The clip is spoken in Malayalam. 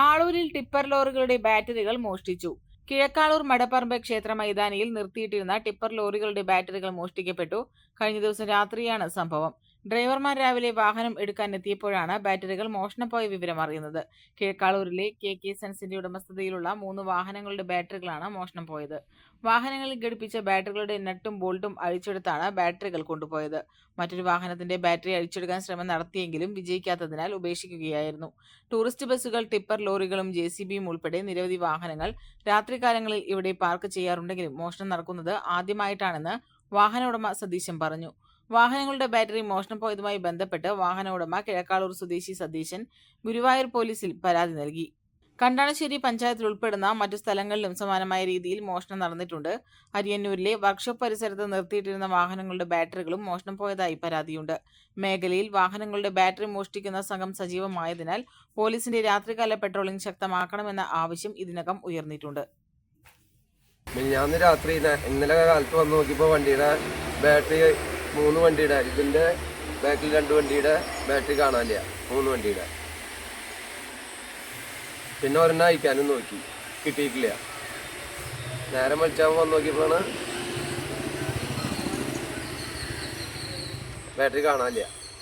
ആളൂരിൽ ടിപ്പർ ലോറികളുടെ ബാറ്ററികൾ മോഷ്ടിച്ചു. കിഴക്കാളൂർ മടപ്പറമ്പ് ക്ഷേത്ര മൈതാനിയിൽ നിർത്തിയിട്ടിരുന്ന ടിപ്പർ ലോറികളുടെ ബാറ്ററികൾ മോഷ്ടിക്കപ്പെട്ടു. കഴിഞ്ഞ ദിവസം രാത്രിയാണ് സംഭവം. ഡ്രൈവർമാർ രാവിലെ വാഹനം എടുക്കാനെത്തിയപ്പോഴാണ് ബാറ്ററികൾ മോഷണം പോയ വിവരം അറിയുന്നത്. കിഴക്കാളൂരിലെ കെ സൺസിന്റെ ഉടമസ്ഥതയിലുള്ള 3 വാഹനങ്ങളുടെ ബാറ്ററികളാണ് മോഷണം പോയത്. വാഹനങ്ങളിൽ ഘടിപ്പിച്ച ബാറ്ററികളുടെ നട്ടും ബോൾട്ടും അഴിച്ചെടുത്താണ് ബാറ്ററികൾ കൊണ്ടുപോയത്. മറ്റൊരു വാഹനത്തിന്റെ ബാറ്ററി അഴിച്ചെടുക്കാൻ ശ്രമം നടത്തിയെങ്കിലും വിജയിക്കാത്തതിനാൽ ഉപേക്ഷിക്കുകയായിരുന്നു. ടൂറിസ്റ്റ് ബസ്സുകൾ, ടിപ്പർ ലോറികളും ജെസിബിയും ഉൾപ്പെടെ നിരവധി വാഹനങ്ങൾ രാത്രികാലങ്ങളിൽ ഇവിടെ പാർക്ക് ചെയ്യാറുണ്ടെങ്കിലും മോഷണം നടക്കുന്നത് ആദ്യമായിട്ടാണെന്ന് വാഹന ഉടമ സതീശൻ പറഞ്ഞു. വാഹനങ്ങളുടെ ബാറ്ററി മോഷണം പോയതുമായി ബന്ധപ്പെട്ട് വാഹന ഉടമ കിഴക്കാളൂർ സ്വദേശി സതീശൻ ഗുരുവായൂർ പോലീസിൽ പരാതി നൽകി. കണ്ടാണശ്ശേരി പഞ്ചായത്തിൽ ഉൾപ്പെടുന്ന മറ്റു സ്ഥലങ്ങളിലും സമാനമായ രീതിയിൽ മോഷണം നടന്നിട്ടുണ്ട്. അരിയന്നൂരിലെ വർക്ക്ഷോപ്പ് പരിസരത്ത് നിർത്തിയിട്ടിരുന്ന വാഹനങ്ങളുടെ ബാറ്ററികളും മോഷണം പോയതായി പരാതിയുണ്ട്. മേഖലയിൽ വാഹനങ്ങളുടെ ബാറ്ററി മോഷ്ടിക്കുന്ന സംഘം സജീവമായതിനാൽ പോലീസിന്റെ രാത്രികാല പെട്രോളിംഗ് ശക്തമാക്കണമെന്ന ആവശ്യം ഇതിനകം ഉയർന്നിട്ടുണ്ട്. മിനിഞ്ഞാന്ന് രാത്രി ഇന്നലെ കാലത്ത് വന്ന് നോക്കിയപ്പോൾ വണ്ടിയുടെ ബാറ്ററി 3 വണ്ടിയുടെ, ഇതിൻ്റെ ബാക്കിൽ 2 വണ്ടിയുടെ ബാറ്ററി കാണാനില്ല. 3 വണ്ടിയുടെ. പിന്നെ ഒരെണ്ണം അയക്കാനും നോക്കി, കിട്ടിയിട്ടില്ല. നേരം വെളിച്ചാകുമ്പോൾ വന്ന് നോക്കിയപ്പോഴാണ് ബാറ്ററി കാണാനില്ല.